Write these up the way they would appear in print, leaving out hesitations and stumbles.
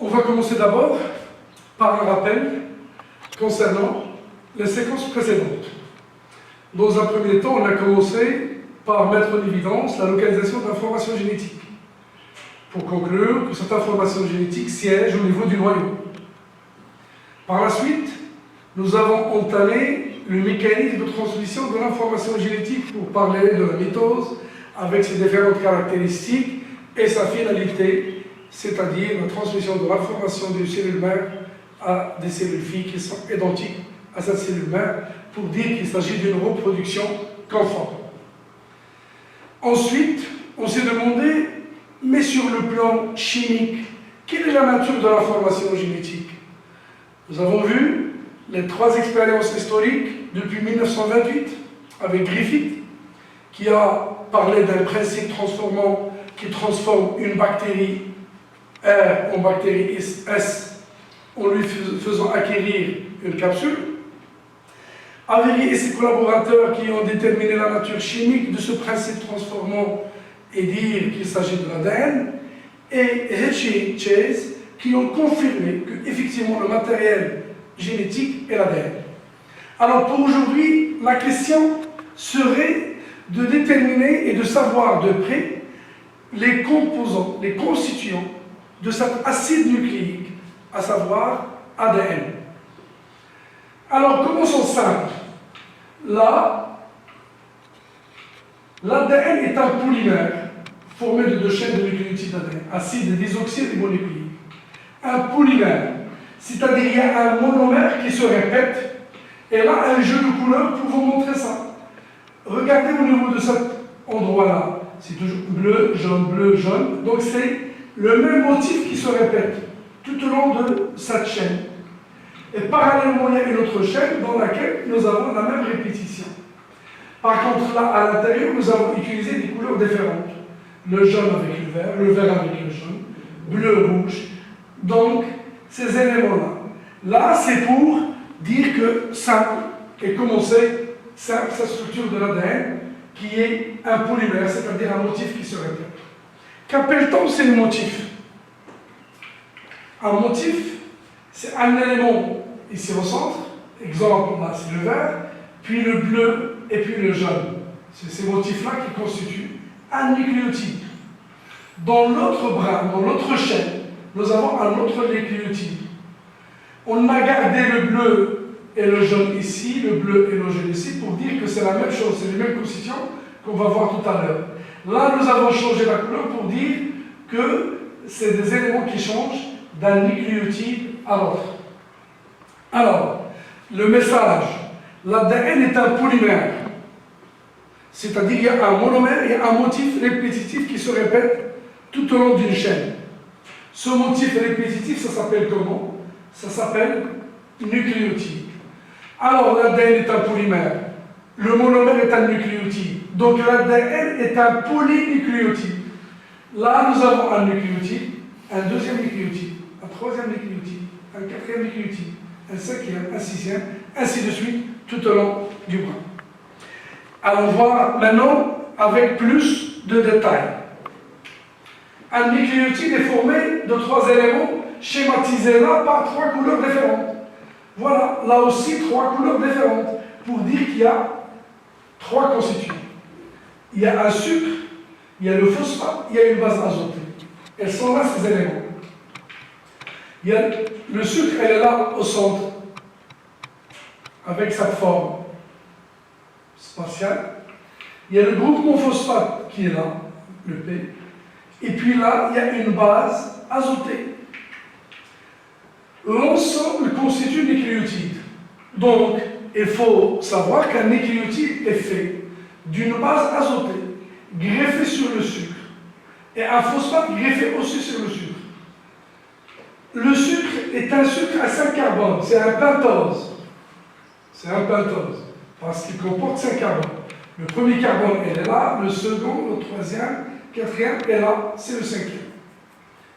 On va commencer d'abord par un rappel concernant les séquences précédentes. Dans un premier temps, on a commencé par mettre en évidence la localisation de l'information génétique, pour conclure que cette information génétique siège au niveau du noyau. Par la suite, nous avons entamé le mécanisme de transmission de l'information génétique pour parler de la mitose avec ses différentes caractéristiques et sa finalité, c'est-à-dire la transmission de l'information d'une cellule mère à des cellules filles qui sont identiques à cette cellule mère, pour dire qu'il s'agit d'une reproduction conforme. Ensuite, on s'est demandé, mais sur le plan chimique, quelle est la nature de l'information génétique? Nous avons vu les 3 expériences historiques depuis 1928 avec Griffith, qui a parlé d'un principe transformant qui transforme une bactérie R en bactérie S en lui faisant acquérir une capsule. Avery et ses collaborateurs qui ont déterminé la nature chimique de ce principe transformant et dire qu'il s'agit de l'ADN, et Ritchie Chase qui ont confirmé que effectivement le matériel génétique est l'ADN. Alors pour aujourd'hui, la question serait de déterminer et de savoir de près les composants, les constituants de cet acide nucléique, à savoir ADN. Alors commençons simple. Là, l'ADN est un polymère formé de 2 chaînes de nucléotides d'ADN, acide désoxyribonucléique. Un polymère, c'est-à-dire il y a un monomère qui se répète, et là un jeu de couleurs pour vous montrer ça. Regardez au niveau de cet endroit-là, c'est toujours bleu, jaune, donc c'est le même motif qui se répète tout au long de cette chaîne. Et parallèlement, il y a une autre chaîne dans laquelle nous avons la même répétition. Par contre, là, à l'intérieur, nous avons utilisé des couleurs différentes. Le jaune avec le vert avec le jaune, bleu, rouge. Donc, ces éléments-là. Là, c'est pour dire que simple, et commencer simple, cette structure de l'ADN, qui est un polymère, c'est-à-dire un motif qui se répète. Qu'appelle-t-on ces motifs? Un motif, c'est un élément ici au centre, exemple, là c'est le vert, puis le bleu et puis le jaune. C'est ces motifs-là qui constituent un nucléotide. Dans l'autre bras, dans l'autre chaîne, nous avons un autre nucléotide. On a gardé le bleu et le jaune ici, le bleu et le jaune ici, pour dire que c'est la même chose, c'est les mêmes constituants qu'on va voir tout à l'heure. Là, nous avons changé la couleur pour dire que c'est des éléments qui changent d'un nucléotide à l'autre. Alors, le message, l'ADN est un polymère, c'est-à-dire il y a un monomère, il y a un motif répétitif qui se répète tout au long d'une chaîne. Ce motif répétitif, ça s'appelle comment? Ça s'appelle nucléotide. Alors, l'ADN est un polymère, le monomère est un nucléotide, donc l'ADN est un polynucléotide. Là, nous avons un nucléotide, un deuxième nucléotide, un troisième nucléotide, un quatrième nucléotide, un cinquième, un sixième, ainsi de suite, tout au long du bras. Allons voir maintenant avec plus de détails. Un nucléotide est formé de 3 éléments schématisés là par 3 couleurs différentes. Voilà, là aussi 3 couleurs différentes, pour dire qu'il y a 3 constituants. Il y a un sucre, il y a le phosphate, il y a une base azotée. Elles sont là, ces éléments. Il y a le sucre, elle est là au centre, avec sa forme spatiale. Il y a le groupement phosphate qui est là, le P. Et puis là, il y a une base azotée. L'ensemble constitue un nucléotide. Donc, il faut savoir qu'un nucléotide est fait d'une base azotée, greffée sur le sucre, et un phosphate greffé aussi sur le sucre. Le sucre est un sucre à 5 carbones, c'est un pentose. C'est un pentose, parce qu'il comporte 5 carbones. Le premier carbone, il est là, le second, le troisième, quatrième, et là, c'est le 5e.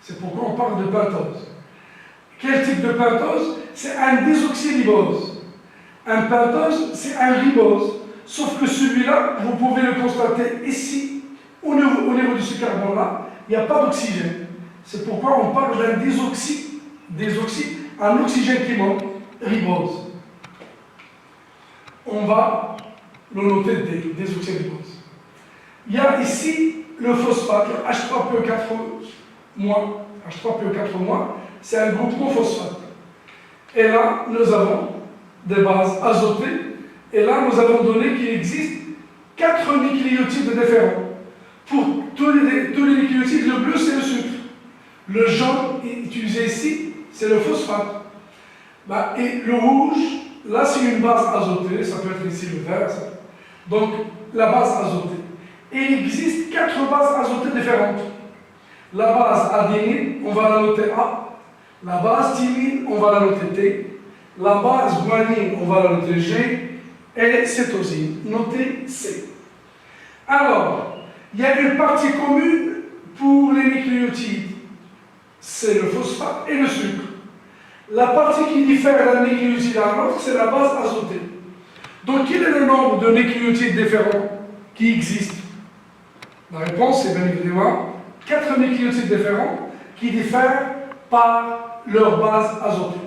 C'est pourquoi on parle de pentose. Quel type de pentose? C'est un désoxyribose. Un pentose, c'est un ribose. Sauf que celui-là, vous pouvez le constater ici, au niveau de ce carbone-là, il n'y a pas d'oxygène. C'est pourquoi on parle d'un un oxygène qui manque, ribose. On va le noter désoxyribose. Il y a ici le phosphate, le H3PO4-, c'est un groupement phosphate. Et là, nous avons des bases azotées. Et là, nous avons donné qu'il existe 4 nucléotides différents. Pour tous les nucléotides, le bleu, c'est le sucre. Le jaune utilisé ici, c'est le phosphate. Et le rouge, là, c'est une base azotée. Ça peut être ici le vert. Donc, la base azotée. Et il existe 4 bases azotées différentes. La base adénine, on va la noter A. La base thymine, on va la noter T. La base guanine, on va la noter G. Et cétosine, notée C. Alors, il y a une partie commune pour les nucléotides. C'est le phosphate et le sucre. La partie qui diffère d'un nucléotide à l'autre, c'est la base azotée. Donc, quel est le nombre de nucléotides différents qui existent? La réponse est bien évidemment 4 nucléotides différents qui diffèrent par leur base azotée.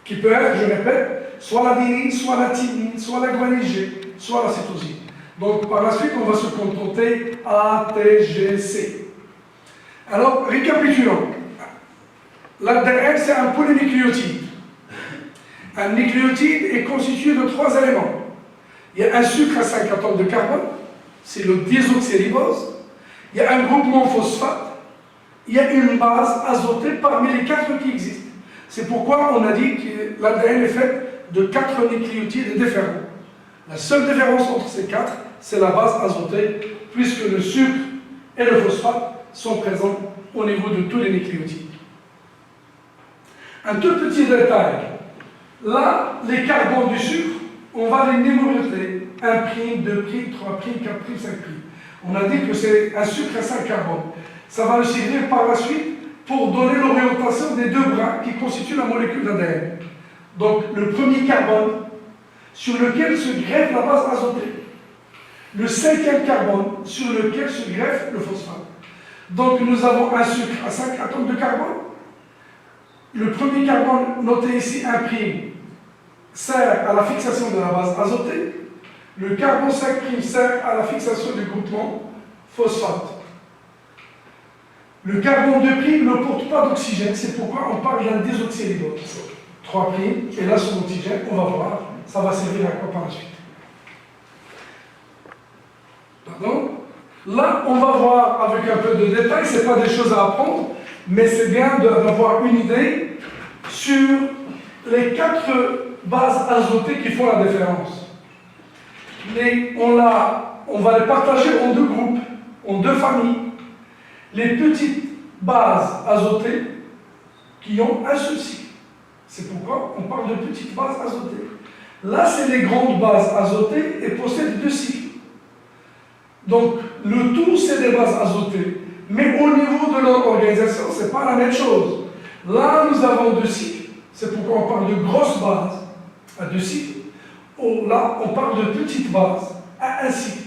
Qui peut être, je répète, soit l'adénine, soit la thymine, soit la guanine G, soit la cétosine. Donc, par la suite, on va se contenter A, T, G, C. Alors, récapitulons. L'ADN, c'est un polynucléotide. Un nucléotide est constitué de 3 éléments. Il y a un sucre à 5 atomes de carbone, c'est le désoxyribose. Il y a un groupement phosphate. Il y a une base azotée parmi les 4 qui existent. C'est pourquoi on a dit que l'ADN est fait de 4 nucléotides différents. La seule différence entre ces 4, c'est la base azotée, puisque le sucre et le phosphate sont présents au niveau de tous les nucléotides. Un tout petit détail. Là, les carbones du sucre, on va les numéroter. 1', 2', 3', 4', 5'. On a dit que c'est un sucre à 5 carbones. Ça va nous servir par la suite pour donner l'orientation des 2 brins qui constituent la molécule d'ADN. Donc, le premier carbone sur lequel se greffe la base azotée. Le 5e carbone sur lequel se greffe le phosphate. Donc, nous avons un sucre à 5 atomes de carbone. Le premier carbone noté ici, 1', sert à la fixation de la base azotée. Le carbone 5' sert à la fixation du groupement phosphate. Le carbone 2' ne porte pas d'oxygène, c'est pourquoi on parle d'un désoxyribose. 3', et là son oxygène, on va voir, ça va servir à quoi par la suite. Pardon? Là, on va voir avec un peu de détail, ce n'est pas des choses à apprendre, mais c'est bien d'avoir une idée sur les 4 bases azotées qui font la différence. On va les partager en 2 groupes, en 2 familles. Les petites bases azotées qui ont un seul cycle. C'est pourquoi on parle de petites bases azotées. Là, c'est les grandes bases azotées et possèdent 2 cycles. Donc, le tout, c'est des bases azotées. Mais au niveau de leur organisation, ce n'est pas la même chose. Là, nous avons 2 cycles. C'est pourquoi on parle de grosses bases à 2 cycles. Là, on parle de petites bases à 1 cycle.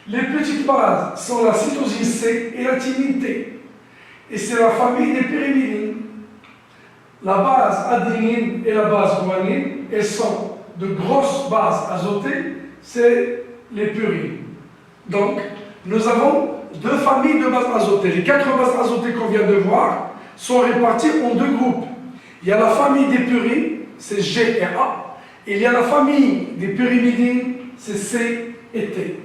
Les petites bases sont la cytosine C et la thymine T. Et c'est la famille des pyrimidines. La base adénine et la base guanine, elles sont de grosses bases azotées, c'est les purines. Donc, nous avons 2 familles de bases azotées. Les 4 bases azotées qu'on vient de voir sont réparties en 2 groupes. Il y a la famille des purines, c'est G et A. Et il y a la famille des pyrimidines, c'est C et T.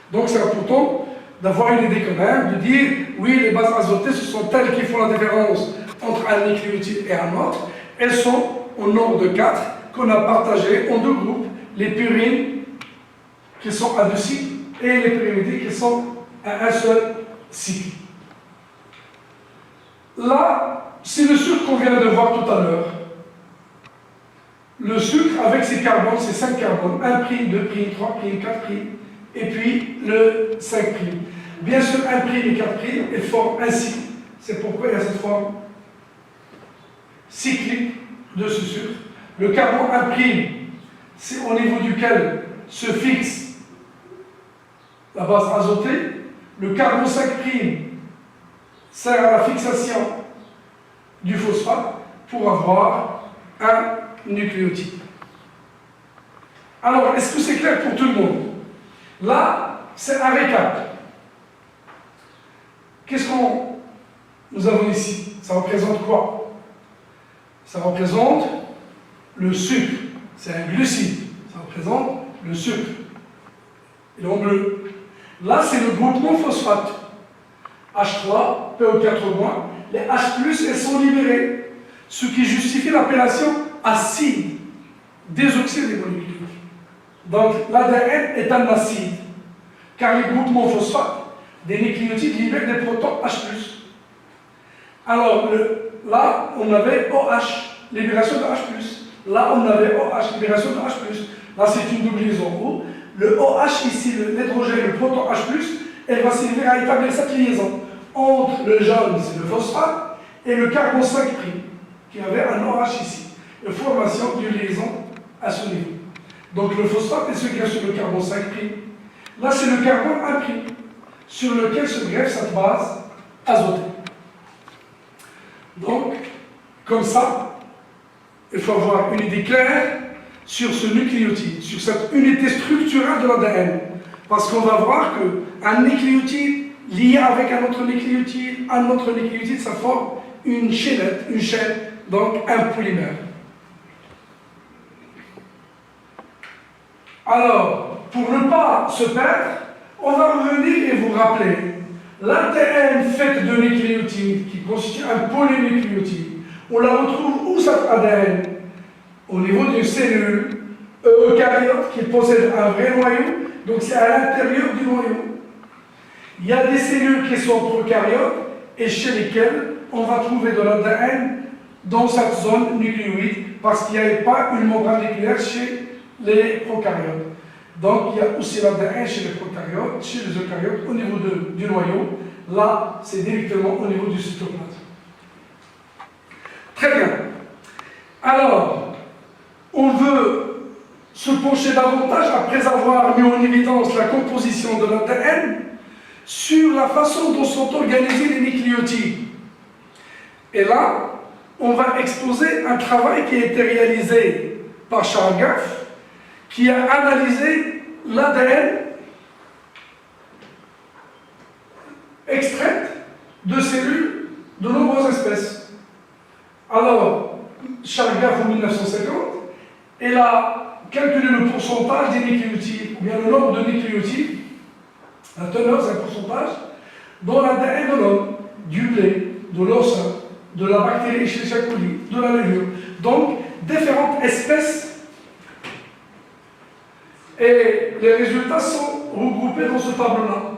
Donc c'est important d'avoir une idée quand même, de dire, oui, les bases azotées, ce sont elles qui font la différence entre un nucléotide et un autre. Elles sont au nombre de 4 qu'on a partagées en 2 groupes. Les purines, qui sont à 2 cycles, et les pyrimidines, qui sont à un seul cycle. Là, c'est le sucre qu'on vient de voir tout à l'heure. Le sucre avec ses carbones, c'est 5 carbones, 1', 2', 3', 4', et puis le 5'. Bien sûr, 1' et 4', elles forment un cycle. C'est pourquoi il y a cette forme cyclique de ce sucre. Le carbone 1', c'est au niveau duquel se fixe la base azotée. Le carbone 5', sert à la fixation du phosphate pour avoir un nucléotide. Alors, est-ce que c'est clair pour tout le monde? Là, c'est un récap. Qu'est-ce qu'on nous avons ici? Ça représente quoi? Ça représente le sucre. C'est un glucide. Ça représente le sucre. Il est en bleu. Là, c'est le groupement phosphate. H3, PO4-. Les H+, elles sont libérées. Ce qui justifie l'appellation acide désoxyribonucléique. Donc, l'ADN est un acide. Car les groupements phosphate des nucléotides libèrent des protons H+. Alors, là, on avait OH, libération de H+. Là, on avait OH, libération de H+. Là, c'est une double liaison. Le OH ici, l'hydrogène, le proton H+, elle va servir à établir cette liaison entre le jaune, c'est le phosphate, et le carbone 5', qui avait un OH ici. La formation d'une liaison à ce niveau. Donc, le phosphate est ce qui est sur le carbone 5'. Là, c'est le carbone 1', sur lequel se greffe cette base azotée. Donc, comme ça, il faut avoir une idée claire sur ce nucléotide, sur cette unité structurelle de l'ADN. Parce qu'on va voir qu'un nucléotide lié avec un autre nucléotide, ça forme une chaînette, une chaîne, donc un polymère. Alors, pour ne pas se perdre, on va revenir et vous rappeler l'ADN fait de nucléotides qui constitue un polynucléotide. On la retrouve où cette ADN? Au niveau d'une cellule eucaryote qui possède un vrai noyau, donc c'est à l'intérieur du noyau. Il y a des cellules qui sont prokaryotes et chez lesquelles on va trouver de l'ADN dans cette zone nucléoïde parce qu'il n'y avait pas une membrane nucléaire chez les prokaryotes. Donc il y a aussi l'ADN chez les prokaryotes, chez les eucaryotes au niveau du noyau. Là, c'est directement au niveau du cytoplasme. Très bien. Alors, on veut se pencher davantage, après avoir mis en évidence la composition de l'ADN, sur la façon dont sont organisés les nucléotides. Et là, on va exposer un travail qui a été réalisé par Charles Gaff, qui a analysé l'ADN extraite de cellules de nombreuses espèces. Alors, Charles Gaff en 1950, il a calculé le pourcentage des nucléotides, ou bien le nombre de nucléotides, la teneur, c'est un pourcentage, dans l'ADN de l'homme, du blé, de l'os, de la bactérie Escherichia coli, de la levure. Donc, différentes espèces. Et les résultats sont regroupés dans ce tableau-là.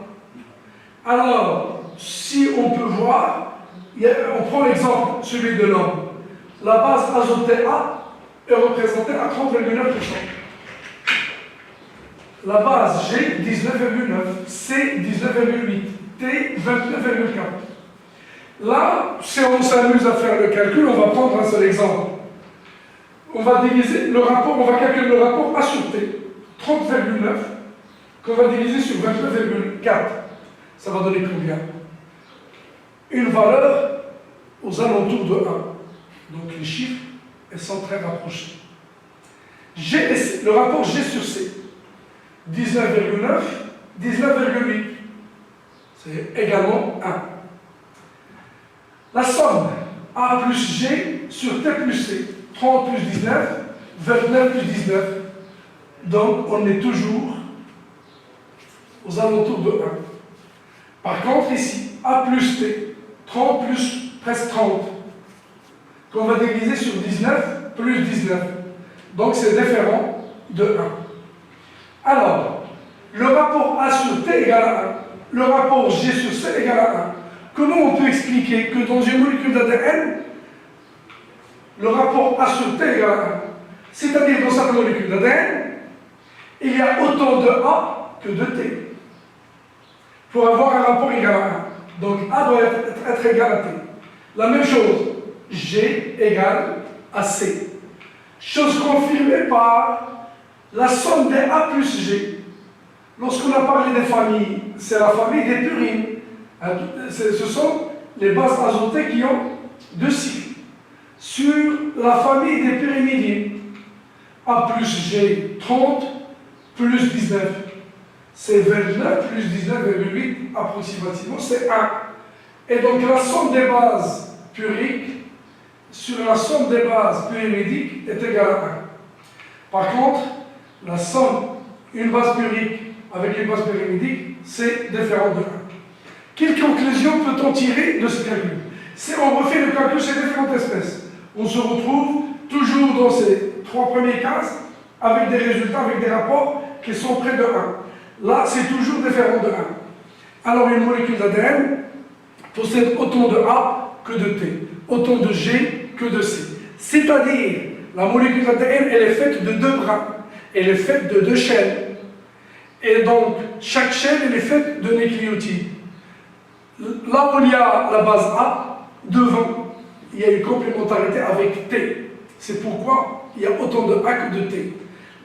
Alors, si on peut voir, on prend l'exemple, celui de l'homme. La base azotée A est représentée à 30,9%. La base G, 19,9%, C, 19,8%, T, 29,4%. Là, si on s'amuse à faire le calcul, on va prendre un seul exemple. On va diviser le rapport, on va calculer le rapport A sur T, 30,9, qu'on va diviser sur 29,4. Ça va donner combien? Une valeur aux alentours de 1. Donc les chiffres, elles sont très rapprochés. Le rapport G sur C, 19,9, 19,8. C'est également 1. La somme A plus G sur T plus C, 30 plus 19, 29 plus 19. Donc on est toujours aux alentours de 1. Par contre ici, A plus T, 30 plus presque 30, qu'on va diviser sur 19 plus 19. Donc c'est différent de 1. Alors, le rapport A sur T égale à 1, le rapport G sur C égale à 1. Comment on peut expliquer que dans une molécule d'ADN, le rapport A sur T égale à 1? C'est-à-dire dans cette molécule d'ADN, il y a autant de A que de T pour avoir un rapport égal à 1. Donc A doit être égal à T. La même chose, G égale à C. Chose confirmée par la somme des A plus G. Lorsqu'on a parlé des familles, c'est la famille des purines. Ce sont les bases azotées qui ont 2 cycles. Sur la famille des pyrimidines, A plus G, 30 plus 19. C'est 29 plus 19,8 approximativement, c'est 1. Et donc la somme des bases puriques sur la somme des bases pyrimidiques est égale à 1. Par contre, la somme, une base purique avec une base pyrimidique, c'est différent de 1. Quelle conclusion peut-on tirer de ce calcul? Si on refait le calcul chez différentes espèces, on se retrouve toujours dans ces 3 premières cases avec des résultats, avec des rapports qui sont près de 1. Là, c'est toujours différent de 1. Alors, une molécule d'ADN possède autant de A que de T, autant de G que de C. C'est-à-dire, la molécule d'ADN, elle est faite de 2 brins, elle est faite de 2 chaînes. Et donc, chaque chaîne, elle est faite de nucléotides. Là où il y a la base A, devant, il y a une complémentarité avec T. C'est pourquoi il y a autant de A que de T.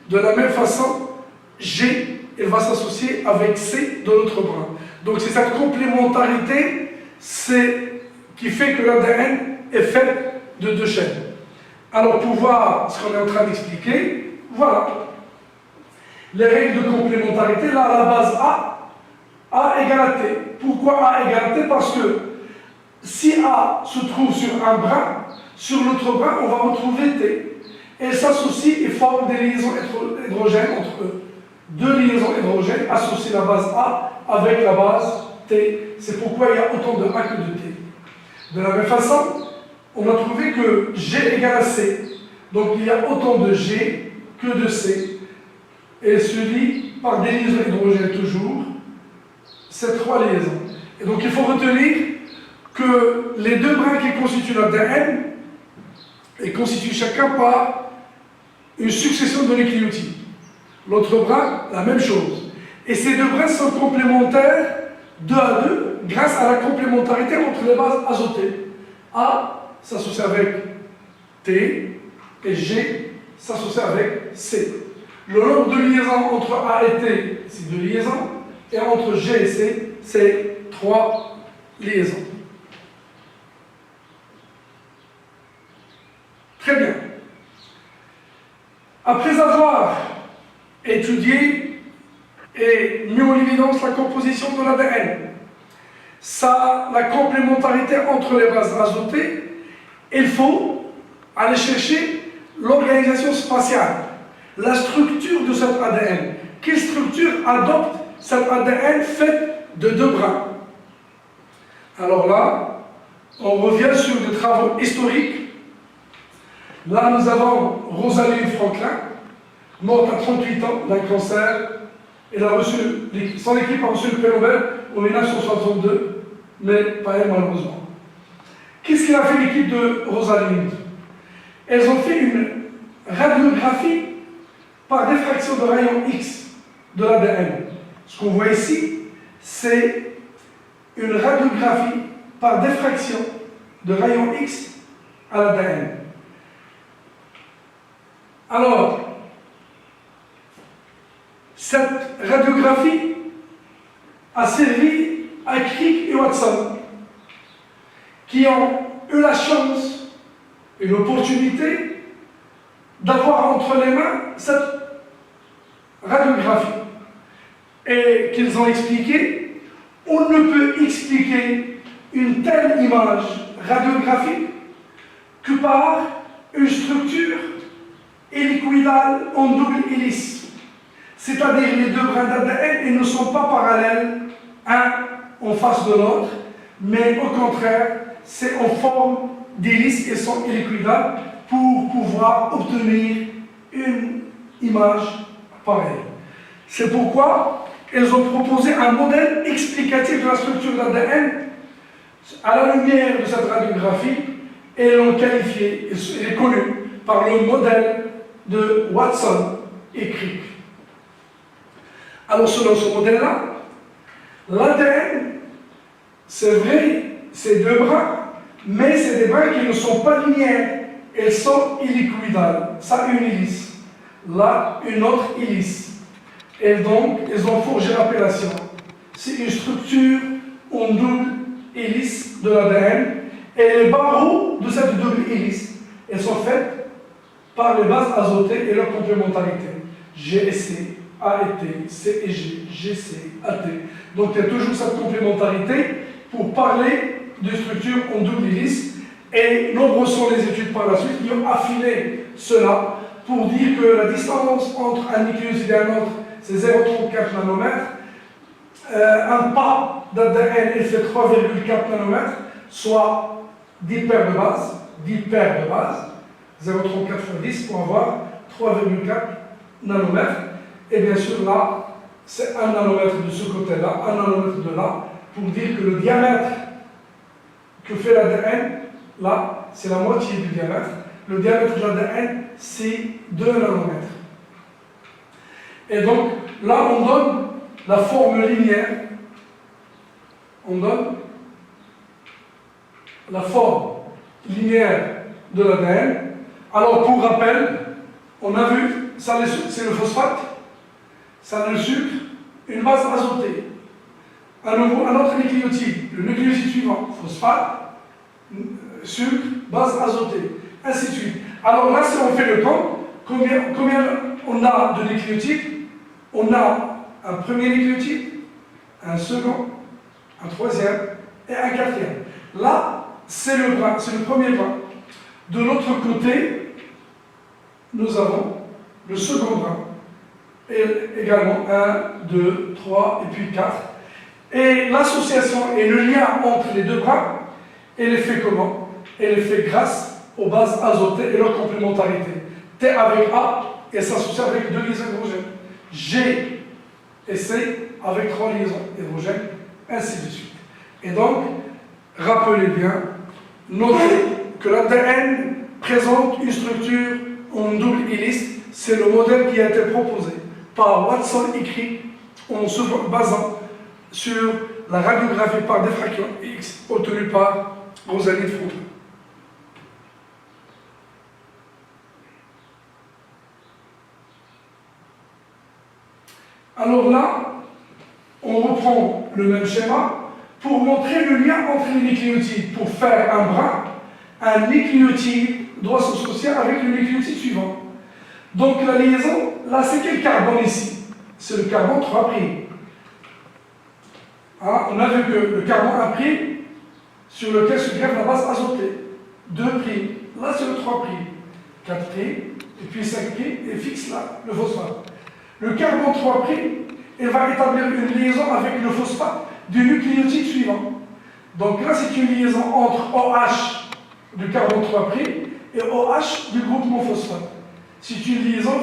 De la même façon, G, elle va s'associer avec C de l'autre bras. Donc c'est cette complémentarité qui fait que l'ADN est fait de 2 chaînes. Alors pour voir ce qu'on est en train d'expliquer, voilà. Les règles de complémentarité, là à la base A égale à T. Pourquoi A égale à T? Parce que si A se trouve sur un brin, sur l'autre brin, on va retrouver T. Elles s'associent et forment des liaisons hydrogènes entre eux. 2 liaisons hydrogènes associent la base A avec la base T. C'est pourquoi il y a autant de A que de T. De la même façon, on a trouvé que G égale à C. Donc il y a autant de G que de C. Et elle se lie par des liaisons hydrogènes toujours, ces 3 liaisons. Et donc il faut retenir que les 2 brins qui constituent l'ADN et constituent chacun par une succession de nucléotides. L'autre brin, la même chose. Et ces 2 brins sont complémentaires 2 à 2 grâce à la complémentarité entre les bases azotées. A s'associe avec T et G s'associe avec C. Le nombre de liaisons entre A et T, c'est 2 liaisons, et entre G et C, c'est 3 liaisons. Très bien. Après avoir étudié et mis en évidence la composition de l'ADN, la complémentarité entre les bases azotées, il faut aller chercher l'organisation spatiale, la structure de cet ADN. Quelle structure adopte cet ADN fait de 2 brins? Alors là, on revient sur des travaux historiques. Là, nous avons Rosalind Franklin, morte à 38 ans d'un cancer. Son équipe a reçu le prix Nobel en 1962, mais pas elle malheureusement. Qu'est-ce qu'il a fait l'équipe de Rosalind? Elles ont fait une radiographie par diffraction de rayons X de l'ADN. Ce qu'on voit ici, c'est une radiographie par diffraction de rayons X à l'ADN. Alors, cette radiographie a servi à Crick et Watson, qui ont eu la chance et l'opportunité d'avoir entre les mains cette radiographie. Et qu'ils ont expliqué, on ne peut expliquer une telle image radiographique que par une structure hélicoïdale en double hélice. C'est-à-dire les 2 brins d'ADN, ils ne sont pas parallèles, un en face de l'autre, mais au contraire, c'est en forme d'hélice et sont hélicoïdales pour pouvoir obtenir une image pareille. C'est pourquoi elles ont proposé un modèle explicatif de la structure de l'ADN à la lumière de cette radiographie et l'ont qualifié, il est connu par le modèle de Watson et Crick. Alors selon ce modèle-là, l'ADN, c'est vrai, c'est 2 brins, mais c'est des brins qui ne sont pas linéaires, elles sont hélicoïdales. Ça, une hélice. Là, une autre hélice. Et donc, ils ont forgé l'appellation. C'est une structure en double hélice de l'ADN. Et les barreaux de cette double hélice, elles sont faites par les bases azotées et leur complémentarité. G et C, A et T, C et G, GC, AT. Donc il y a toujours cette complémentarité pour parler de structures en double hélice. Et nombreuses sont les études par la suite qui ont affiné cela pour dire que la distance entre un nucléoside et un autre, c'est 0,34 nanomètres. Un pas d'ADN, il fait 3,4 nanomètres, soit 10 paires de base, 0,34 fois 10 pour avoir 3,4 nanomètres. Et bien sûr, là, c'est 1 nanomètre de ce côté-là, 1 nanomètre de là, pour dire que le diamètre que fait l'ADN, là, c'est la moitié du diamètre. Le diamètre de l'ADN, c'est 2 nanomètres. Et donc, là, on donne la forme linéaire. On donne la forme linéaire de l'ADN. Alors, pour rappel, on a vu, ça c'est le phosphate, ça le sucre, une base azotée. À nouveau, un autre nucléotide, le nucléotide suivant, phosphate, sucre, base azotée, ainsi de suite. Alors là, si on fait le compte, combien on a de nucléotides? On a un premier nucléotide, un second, un troisième et un quatrième. Là, c'est le premier bras. De l'autre côté, nous avons le second bras. Et également 1, 2, 3 et puis 4. Et l'association et le lien entre les deux bras, elle est fait comment? Elle est fait grâce aux bases azotées et leur complémentarité. T avec A, et s'associe avec 2 liaisons hydrogènes. G et C avec 3 liaisons hydrogènes, ainsi de suite. Et donc, rappelez bien, notez que l'ADN présente une structure en double hélice. C'est le modèle qui a été proposé par Watson et Crick en se basant sur la radiographie par diffraction X obtenue par Rosalind Franklin. Alors là, on reprend le même schéma pour montrer le lien entre les nucléotides.'. Pour faire un brin, un nucléotide doit s'associer avec le nucléotide suivant. Donc la liaison, là c'est quel carbone ici? C'est le carbone 3'. Hein, on a vu que le carbone 1', sur lequel se greffe la base azotée, 2'. Là c'est le 3', 4', et puis 5', et fixe là le phosphate. Le carbone 3', il va établir une liaison avec le phosphate du nucléotide suivant. Donc là, c'est une liaison entre OH du carbone 3' et OH du groupement phosphate. C'est une liaison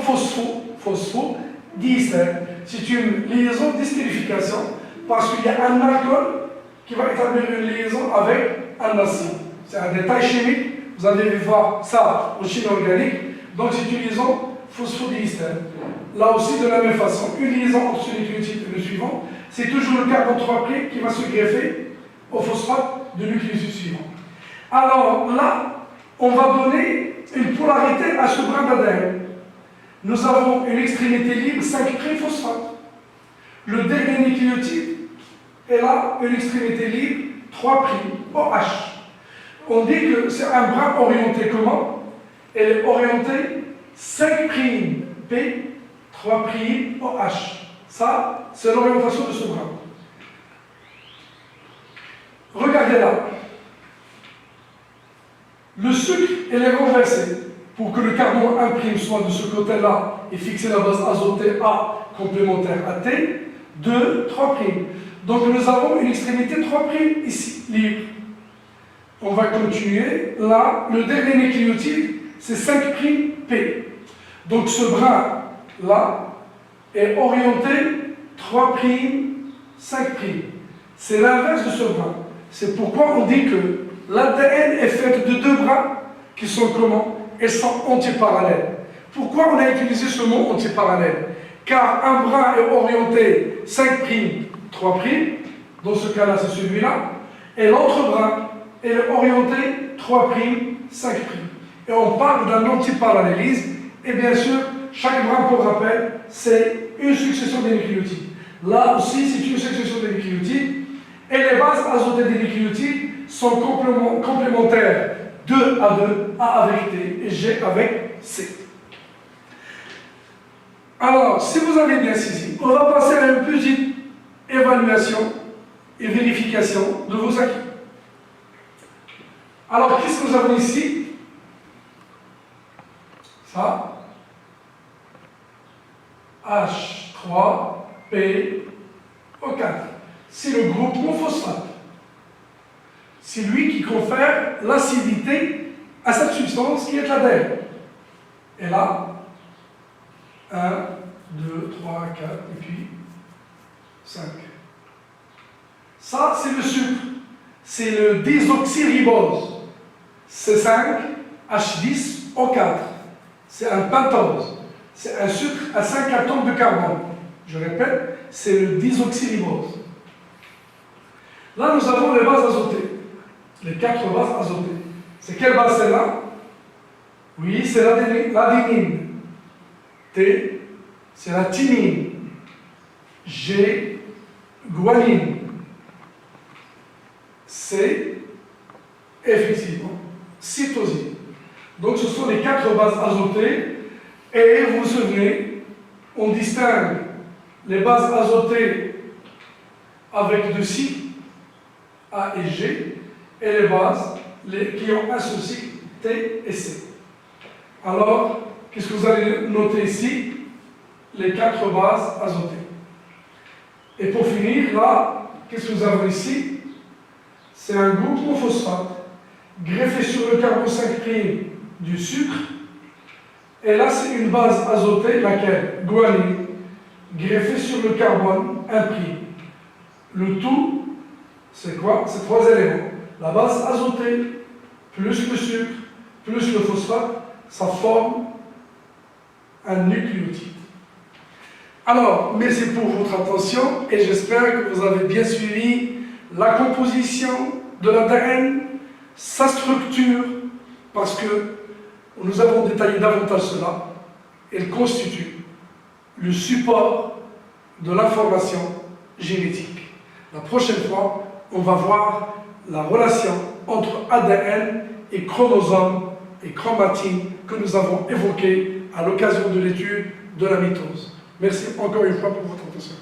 phospho-diester. C'est une liaison d'estérification parce qu'il y a un alcool qui va établir une liaison avec un acide. C'est un détail chimique. Vous allez voir ça en chimie organique. Donc c'est une liaison phosphodiester. Là aussi, de la même façon, une liaison entre ce nucléotide et le suivant, c'est toujours le carbone 3' qui va se greffer au phosphate du nucléotide suivant. Alors là, on va donner une polarité à ce brin d'ADN. Nous avons une extrémité libre 5' phosphate. Le dernier nucléotide est là, une extrémité libre 3' OH. On dit que c'est un brin orienté comment? Elle est orientée 5' P, 3' OH. Ça, c'est l'orientation de ce brin. Regardez là. Le sucre, elle est renversé pour que le carbone 1' soit de ce côté-là et fixer la base azotée A complémentaire à T, 2, 3'. Donc nous avons une extrémité 3' ici, libre. On va continuer. Là, le dernier nucléotide, c'est 5' P. Donc ce brin là est orienté 3', 5'. C'est l'inverse de ce brin. C'est pourquoi on dit que l'ADN est fait de 2 brins qui sont comment? Elles sont antiparallèles. Pourquoi on a utilisé ce mot antiparallèle? Car un brin est orienté 5', 3', dans ce cas-là c'est celui-là, et l'autre brin est orienté 3', 5'. Et on parle d'un antiparallélisme, et bien sûr, chaque brin, pour rappel, c'est une succession de nucléotides. Là aussi, c'est une succession de nucléotides, Et les bases azotées des nucléotides sont complémentaires 2 à 2, A avec T et G avec C. Alors, si vous avez bien saisi, on va passer à une petite évaluation et vérification de vos acquis. Alors, qu'est-ce que nous avons ici? Ça, H3PO4. C'est le groupe non-phosphate. C'est lui qui confère l'acidité à cette substance qui est l'ADN. Et là, 1, 2, 3, 4, et puis 5. Ça, c'est le sucre. C'est le désoxyribose. C5H10O4. C'est un pentose. C'est un sucre à 5 atomes de carbone. Je répète, c'est le désoxyribose. Là, nous avons les bases azotées. Les 4 bases azotées. C'est quelle base celle-là? Oui, c'est l'adénine. T, c'est la thymine. G, guanine. C, effectivement, cytosine. Donc ce sont les 4 bases azotées. Et vous vous souvenez, on distingue les bases azotées avec 2 cycles, A et G, et les bases qui ont un seul cycle, T et C. Alors, qu'est-ce que vous allez noter ici? Les 4 bases azotées. Et pour finir, là, qu'est-ce que nous avons ici? C'est un groupe non-phosphate greffé sur le carbone 5' du sucre. Et là, c'est une base azotée, laquelle? Guanine, greffée sur le carbone 1'. Le tout, c'est quoi? C'est 3 éléments. La base azotée, plus le sucre, plus le phosphate, ça forme un nucléotide. Alors, merci pour votre attention et j'espère que vous avez bien suivi la composition de l'ADN, sa structure, parce que nous avons détaillé davantage cela. Elle constitue le support de l'information génétique. La prochaine fois, on va voir la relation entre ADN et chromosome et chromatine que nous avons évoquée à l'occasion de l'étude de la mitose. Merci encore une fois pour votre attention.